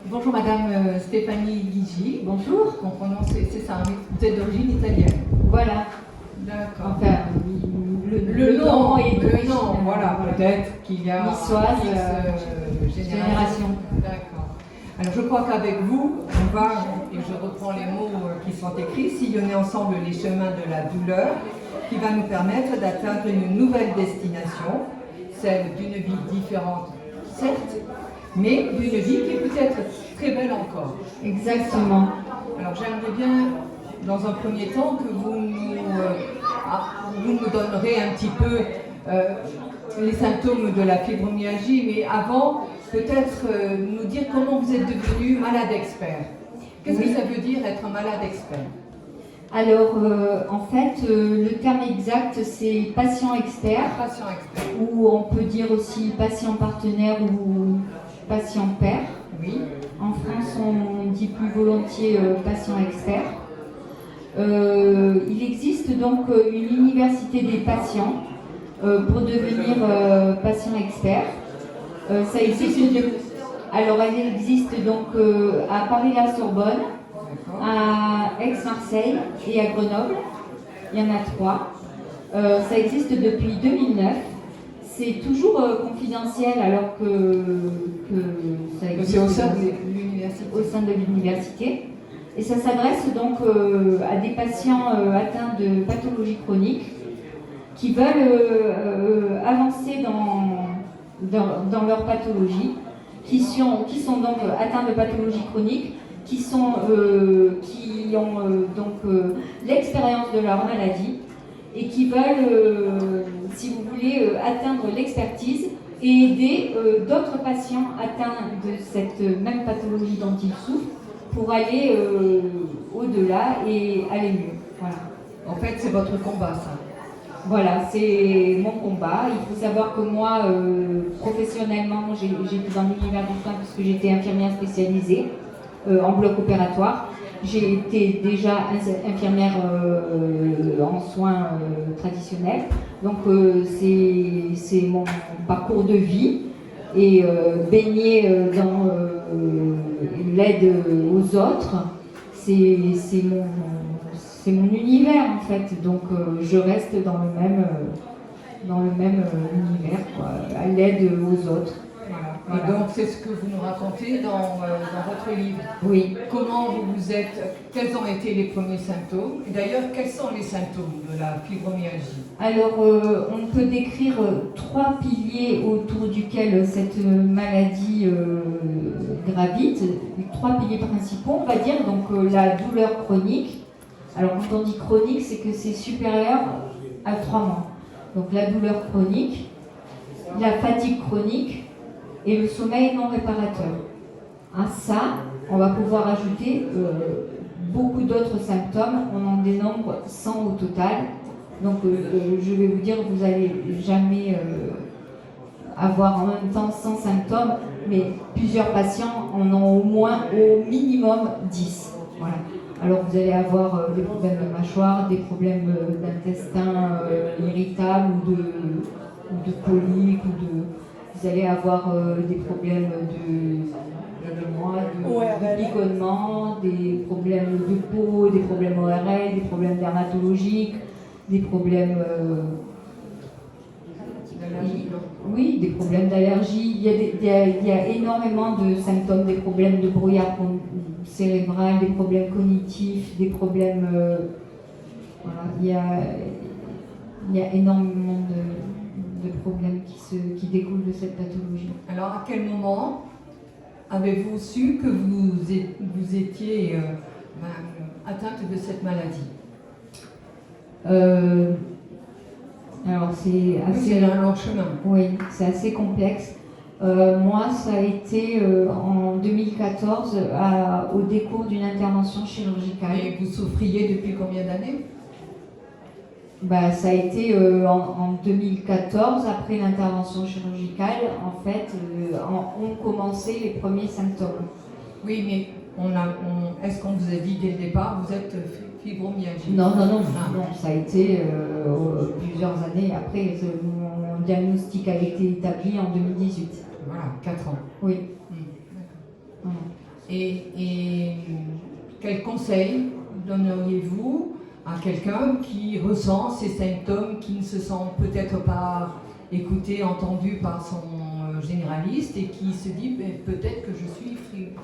Bonjour Madame Stéphanie Ligi. Bonjour. On prononce, c'est ça, vous êtes d'origine italienne. Voilà. D'accord. Enfin, le nom est le nom, voilà, peut-être qu'il y a niçoise, génération. D'accord. Alors je crois qu'avec vous, on va, et je reprends les mots qui sont écrits, sillonner ensemble les chemins de la douleur, qui va nous permettre d'atteindre une nouvelle destination, celle d'une vie différente, certes, mais d'une vie qui est peut-être très belle encore. Exactement. Alors j'aimerais bien, dans un premier temps, que vous nous donnerez un petit peu les symptômes de la fibromyalgie, mais avant, peut-être nous dire comment vous êtes devenu malade expert. Qu'est-ce que ça veut dire être un malade expert? Alors, en fait, le terme exact, c'est patient expert. Patient expert. Ou on peut dire aussi patient partenaire ou patient père. Oui. En France, on dit plus volontiers patient expert. Il existe donc une université des patients pour devenir patient expert. Ça existe. Alors, elle existe donc à Paris-la-Sorbonne, à Aix-Marseille et à Grenoble. Il y en a 3. Ça existe depuis 2009. C'est toujours confidentiel alors que ça existe c'est au sein de l'université. Au sein de l'université. Et ça s'adresse donc à des patients atteints de pathologies chroniques qui veulent avancer dans leur pathologie, qui sont donc atteints de pathologies chroniques, qui ont l'expérience de leur maladie et qui veulent, si vous voulez, atteindre l'expertise et aider d'autres patients atteints de cette même pathologie dont ils souffrent pour aller au-delà et aller mieux. Voilà. En fait, c'est votre combat, ça. Voilà, c'est mon combat. Il faut savoir que moi, professionnellement, j'étais dans l'univers du soin puisque j'étais infirmière spécialisée en bloc opératoire. J'ai été déjà infirmière en soins traditionnels. Donc, c'est mon parcours de vie et baigner dans l'aide aux autres, c'est mon univers en fait. Donc, je reste dans le même univers, quoi, à l'aide aux autres. Voilà. Et donc, c'est ce que vous nous racontez dans votre livre. Oui. Comment vous êtes, quels ont été les premiers symptômes? Et d'ailleurs, quels sont les symptômes de la fibromyalgie? Alors, on peut décrire 3 piliers autour duquel cette maladie gravite. Les 3 piliers principaux, on va dire, donc la douleur chronique. Alors, quand on dit chronique, c'est que c'est supérieur à 3 mois. Donc, la douleur chronique, la fatigue chronique, et le sommeil non réparateur. À ça, on va pouvoir ajouter beaucoup d'autres symptômes. On en dénombre 100 au total. Donc, je vais vous dire, vous n'allez jamais avoir en même temps 100 symptômes, mais plusieurs patients en ont au minimum 10. Voilà. Alors, vous allez avoir des problèmes de mâchoire, des problèmes d'intestin irritable ou de colique, vous allez avoir des problèmes de picotement, des problèmes de peau, des problèmes ORL, des problèmes dermatologiques, des problèmes oui, des problèmes d'allergie. Il y a énormément de symptômes, des problèmes de brouillard cérébral, des problèmes cognitifs, des problèmes voilà, il y a énormément de problèmes qui découlent de cette pathologie. Alors, à quel moment avez-vous su que vous étiez atteinte de cette maladie? Alors, c'est assez... C'est un long chemin. Oui, c'est assez complexe. Moi, ça a été en 2014 au décours d'une intervention chirurgicale. Et vous souffriez depuis combien d'années? Ça a été en 2014, après l'intervention chirurgicale, en fait, ont commencé les premiers symptômes. Oui, mais est-ce qu'on vous a dit dès le départ, vous êtes fibromyalgie? Non, ça a été plusieurs années après. Mon diagnostic a été établi en 2018. Voilà, 4 ans. Oui. Et quels conseils donneriez-vous à quelqu'un qui ressent ces symptômes, qui ne se sent peut-être pas écouté, entendu par son généraliste et qui se dit peut-être que je suis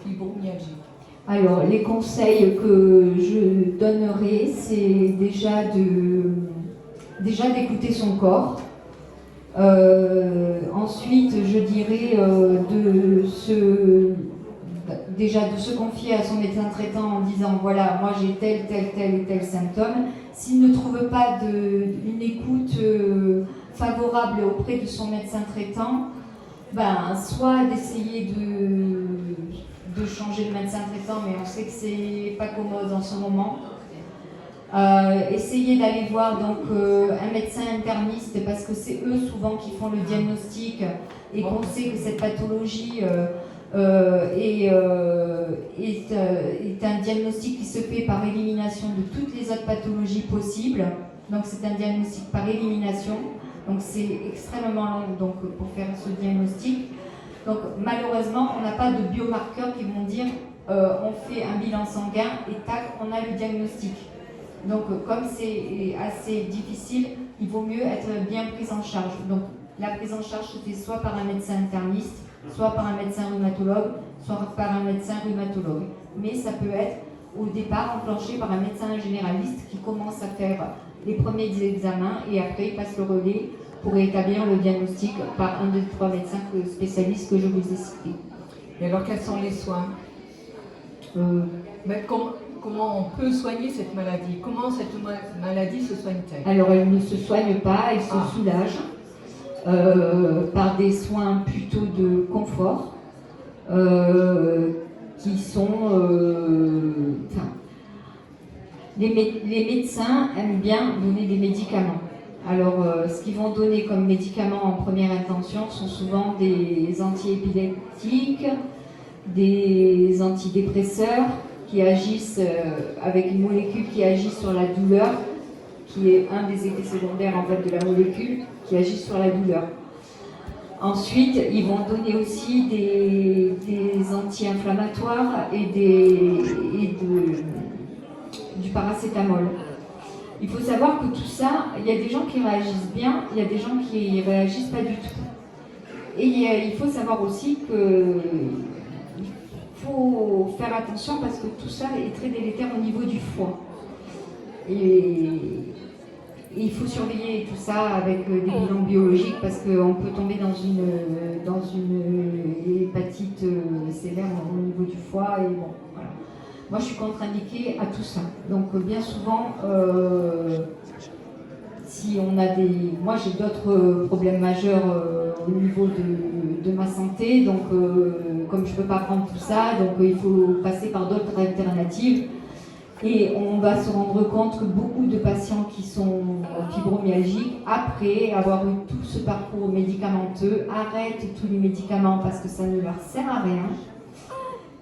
fibromyalgique? Alors, les conseils que je donnerais, c'est déjà d'écouter son corps. Ensuite, je dirais de se confier à son médecin traitant en disant voilà, moi j'ai tel et tel symptôme. S'il ne trouve pas une écoute favorable auprès de son médecin traitant, soit d'essayer de changer de médecin traitant, mais on sait que c'est pas commode en ce moment. Essayer d'aller voir donc un médecin interniste, parce que c'est eux souvent qui font le diagnostic et qu'on sait que cette pathologie est un diagnostic qui se fait par élimination de toutes les autres pathologies possibles. Donc c'est un diagnostic par élimination, donc c'est extrêmement long donc, pour faire ce diagnostic. Donc malheureusement on n'a pas de biomarqueurs qui vont dire on fait un bilan sanguin et tac, on a le diagnostic. Donc comme c'est assez difficile, il vaut mieux être bien pris en charge. Donc la prise en charge se fait soit par un médecin interniste, soit par un médecin rhumatologue, soit par un médecin rhumatologue. Mais ça peut être au départ enclenché par un médecin généraliste qui commence à faire les premiers examens et après il passe le relais pour établir le diagnostic par un des trois médecins spécialistes que je vous ai cités. Et alors quels sont les soins? Comment on peut soigner cette maladie? Comment cette maladie se soigne-t-elle? Alors elle ne se soigne pas, elle se soulage par des soins plutôt de confort qui sont... les médecins aiment bien donner des médicaments. Alors ce qu'ils vont donner comme médicaments en première intention sont souvent des antiépileptiques, des antidépresseurs, qui agissent avec une molécule qui agit sur la douleur, qui est un des effets secondaires en fait de la molécule, qui agit sur la douleur. Ensuite, ils vont donner aussi des anti-inflammatoires et du paracétamol. Il faut savoir que tout ça, il y a des gens qui réagissent bien, il y a des gens qui ne réagissent pas du tout. Et il faut savoir aussi que faut faire attention parce que tout ça est très délétère au niveau du foie. Et il faut surveiller tout ça avec des bilans biologiques parce qu'on peut tomber dans une hépatite sévère au niveau du foie. Et bon, voilà. Moi, je suis contre-indiquée à tout ça. Donc, bien souvent, si on a moi, j'ai d'autres problèmes majeurs au niveau de ma santé. Donc, comme je ne peux pas prendre tout ça, donc il faut passer par d'autres alternatives. Et on va se rendre compte que beaucoup de patients qui sont fibromyalgiques, après avoir eu tout ce parcours médicamenteux, arrêtent tous les médicaments parce que ça ne leur sert à rien.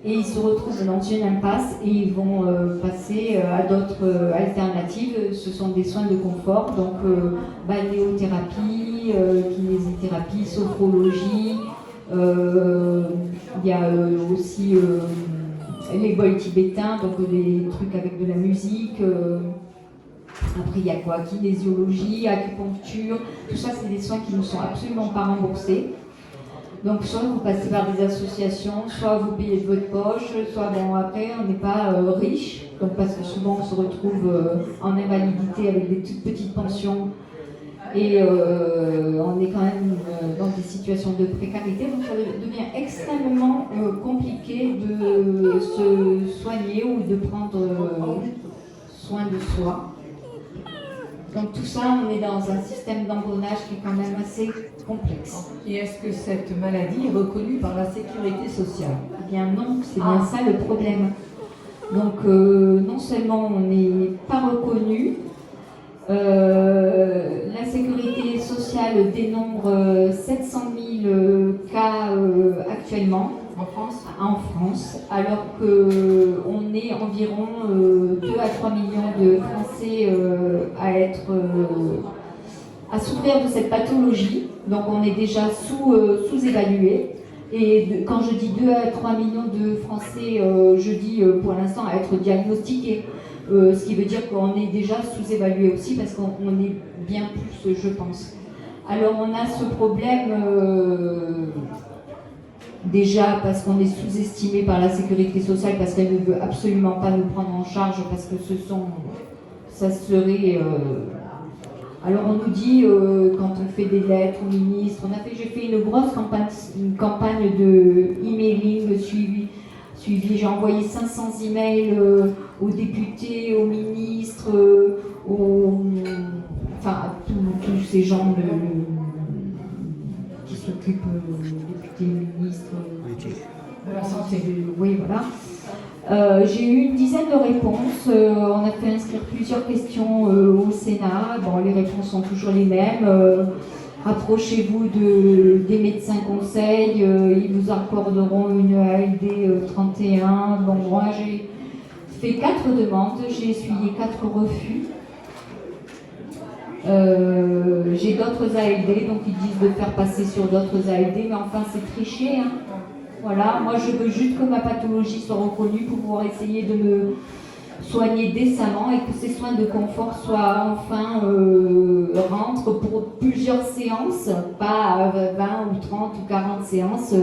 Et ils se retrouvent dans une impasse et ils vont passer à d'autres alternatives. Ce sont des soins de confort, donc balnéothérapie, kinésithérapie, sophrologie. Il y a aussi les bols tibétains, donc des trucs avec de la musique. Après, il y a quoi? Kinésiologie, acupuncture. Tout ça, c'est des soins qui ne sont absolument pas remboursés. Donc, soit vous passez par des associations, soit vous payez de votre poche, soit bon, après, on n'est pas riche, donc parce que souvent on se retrouve en invalidité avec des toutes petites pensions et on est quand même dans des situations de précarité, donc ça devient extrêmement compliqué de se soigner ou de prendre soin de soi. Donc tout ça, on est dans un système d'engrenage qui est quand même assez complexe. Et est-ce que cette maladie est reconnue par la sécurité sociale? Eh bien non, c'est bien ça le problème. Donc non seulement on n'est pas reconnu, la sécurité sociale dénombre 700 000 cas actuellement en France, alors qu'on est environ 2 à 3 millions de Français à souffrir de cette pathologie. Donc on est déjà sous-évalué. Et quand je dis 2 à 3 millions de Français, je dis pour l'instant à être diagnostiqués. Ce qui veut dire qu'on est déjà sous-évalué aussi parce qu'on est bien plus, je pense. Alors on a ce problème déjà parce qu'on est sous-estimé par la sécurité sociale parce qu'elle ne veut absolument pas nous prendre en charge parce que ça serait... Alors on nous dit quand on fait des lettres au ministre, j'ai fait une grosse campagne de emailing suivi. J'ai envoyé 500 emails aux députés, aux ministres, à tous ces gens qui s'occupent, députés, ministres, de la santé. Oui, voilà. J'ai eu une dizaine de réponses. On a fait inscrire plusieurs questions au Sénat. Bon, les réponses sont toujours les mêmes. Approchez-vous des médecins conseils, ils vous accorderont une ALD 31. Bon, moi j'ai fait 4 demandes, j'ai essuyé 4 refus. J'ai d'autres ALD, donc ils disent de faire passer sur d'autres ALD, mais enfin c'est triché. Hein. Voilà, moi je veux juste que ma pathologie soit reconnue pour pouvoir essayer de me soigner décemment et que ces soins de confort soient enfin rentrent pour plusieurs séances, pas 20 ou 30 ou 40 séances,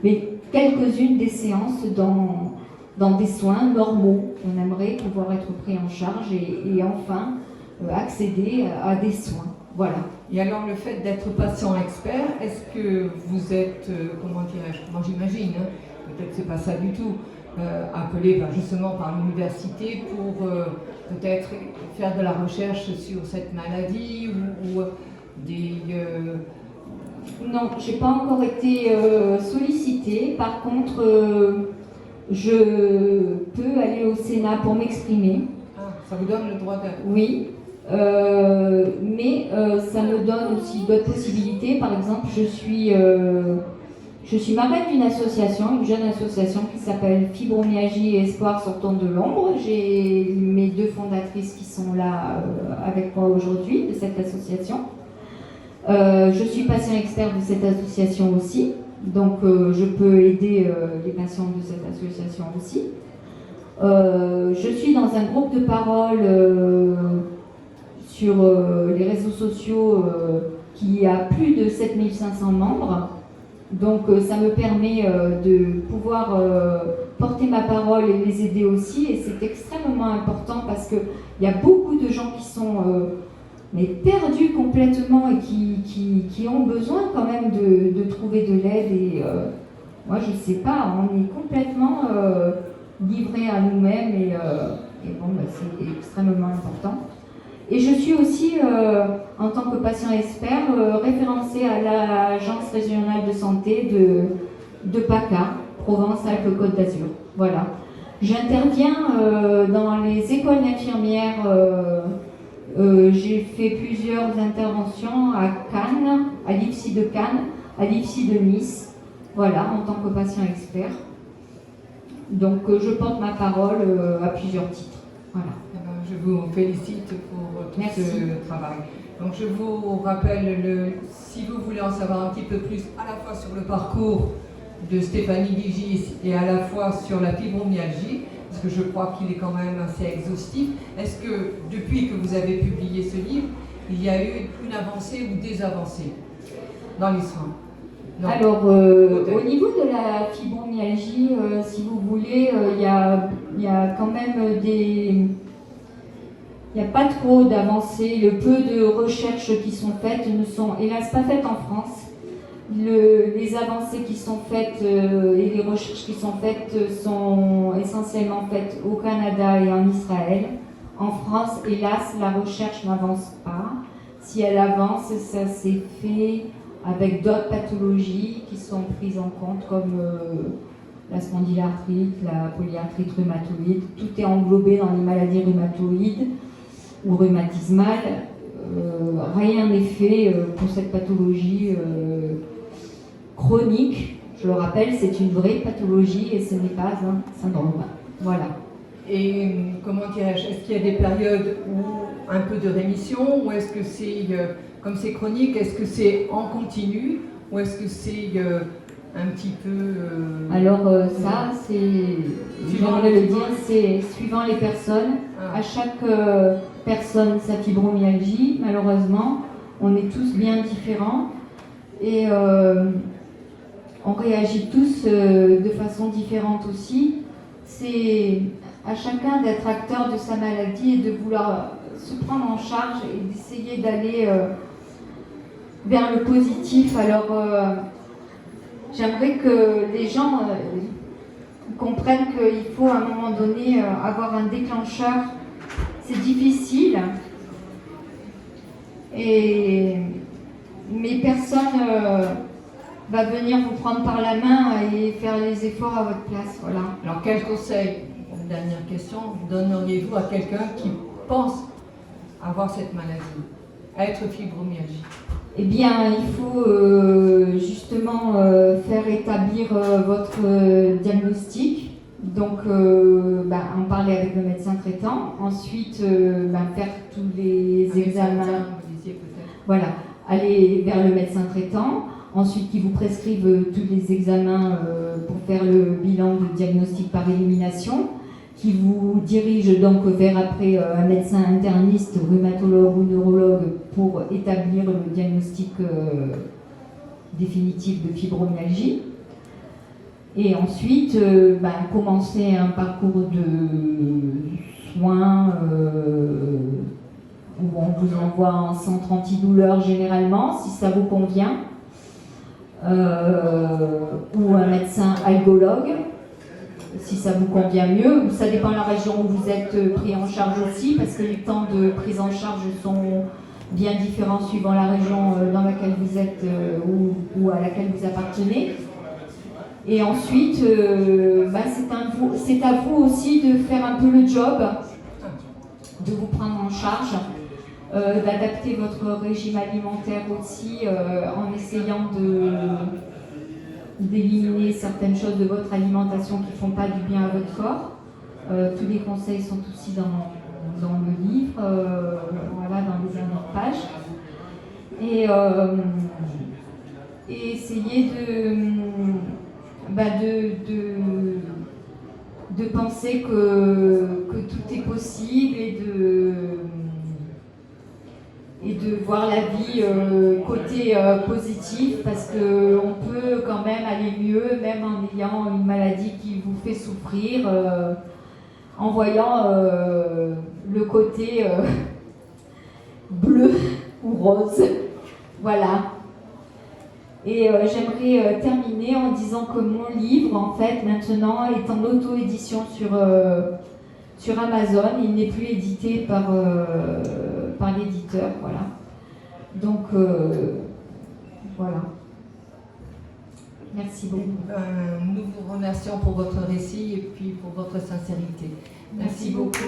mais quelques-unes des séances dans des soins normaux. On aimerait pouvoir être pris en charge et enfin accéder à des soins. Voilà. Et alors le fait d'être patient expert, est-ce que vous êtes, comment dirais-je, moi j'imagine, hein, peut-être que c'est pas ça du tout, appelé justement par l'université pour peut-être faire de la recherche sur cette maladie ou des... Non, je n'ai pas encore été sollicitée. Par contre, je peux aller au Sénat pour m'exprimer. Ah, ça vous donne le droit de... Oui, mais ça me donne aussi d'autres possibilités. Par exemple, je suis marraine d'une association, une jeune association qui s'appelle Fibromyalgie et Espoir sortant de l'ombre. J'ai mes 2 fondatrices qui sont là avec moi aujourd'hui de cette association. Je suis patient expert de cette association aussi, donc je peux aider les patients de cette association aussi. Je suis dans un groupe de parole sur les réseaux sociaux qui a plus de 7500 membres. Donc ça me permet de pouvoir porter ma parole et les aider aussi, et c'est extrêmement important parce qu'il y a beaucoup de gens qui sont perdus complètement et qui ont besoin quand même de trouver de l'aide. Et moi je sais pas, on est complètement livrés à nous-mêmes et bon, c'est extrêmement important. Et je suis aussi, en tant que patient expert, référencée à l'Agence régionale de santé de PACA, Provence-Alpes-Côte d'Azur. Voilà. J'interviens dans les écoles d'infirmières. J'ai fait plusieurs interventions à Cannes, à l'IFSI de Cannes, à l'IFSI de Nice. Voilà, en tant que patient expert. Donc, je porte ma parole à plusieurs titres. Voilà. Je vous félicite pour tout ce travail. Donc je vous rappelle, si vous voulez en savoir un petit peu plus, à la fois sur le parcours de Stéphanie Ligis et à la fois sur la fibromyalgie, parce que je crois qu'il est quand même assez exhaustif, est-ce que depuis que vous avez publié ce livre, il y a eu une avancée ou des avancées dans les soins? Non. Alors, au niveau de la fibromyalgie, si vous voulez, il y a quand même des... Il n'y a pas trop d'avancées. Le peu de recherches qui sont faites ne sont hélas pas faites en France. Les avancées qui sont faites et les recherches qui sont faites sont essentiellement faites au Canada et en Israël. En France, hélas, la recherche n'avance pas. Si elle avance, ça s'est fait avec d'autres pathologies qui sont prises en compte comme la spondylarthrite, la polyarthrite rhumatoïde. Tout est englobé dans les maladies rhumatoïdes ou rhumatismales. Rien n'est fait pour cette pathologie chronique. Je le rappelle, c'est une vraie pathologie et ce n'est pas un syndrome. Voilà. Et comment dirais-je, est-ce qu'il y a des périodes où un peu de rémission, ou est-ce que c'est, comme c'est chronique, est-ce que c'est en continu, ou est-ce que c'est un petit peu... Alors ça, c'est, j'aimerais le dire, c'est suivant les personnes. Ah. À chaque personne sa fibromyalgie, malheureusement, on est tous bien différents et on réagit tous de façon différente aussi. C'est à chacun d'être acteur de sa maladie et de vouloir se prendre en charge et d'essayer d'aller vers le positif. Alors, j'aimerais que les gens comprennent qu'il faut à un moment donné avoir un déclencheur. C'est difficile, mais personne va venir vous prendre par la main et faire les efforts à votre place. Voilà. Alors, quel conseil, une dernière question, donneriez-vous à quelqu'un qui pense avoir cette maladie, être fibromyalgie? Eh bien, il faut justement faire établir votre diagnostic. Donc, en parler avec le médecin traitant. Ensuite, faire tous les examens. Voilà, aller vers le médecin traitant. Ensuite, qui vous prescrivent tous les examens pour faire le bilan de diagnostic par élimination, qui vous dirige donc vers après un médecin interniste, rhumatologue ou neurologue pour établir le diagnostic définitif de fibromyalgie. Et ensuite, commencer un parcours de soins où on vous envoie en centre antidouleur généralement, si ça vous convient, ou un médecin algologue, si ça vous convient mieux, ou ça dépend de la région où vous êtes pris en charge aussi, parce que les temps de prise en charge sont bien différents suivant la région dans laquelle vous êtes ou à laquelle vous appartenez. Et ensuite, c'est à vous aussi de faire un peu le job, de vous prendre en charge, d'adapter votre régime alimentaire aussi en essayant d'éliminer certaines choses de votre alimentation qui ne font pas du bien à votre corps. Tous les conseils sont aussi dans le livre, voilà, dans les dernières pages. Et essayer de penser que tout est possible et de voir la vie côté positif, parce qu'on peut quand même aller mieux, même en ayant une maladie qui vous fait souffrir, en voyant le côté bleu ou rose. Voilà. Et j'aimerais terminer en disant que mon livre, en fait, maintenant, est en auto-édition sur Amazon. Il n'est plus édité par l'éditeur, voilà. Donc, voilà. Merci beaucoup. Nous vous remercions pour votre récit et puis pour votre sincérité. Merci beaucoup.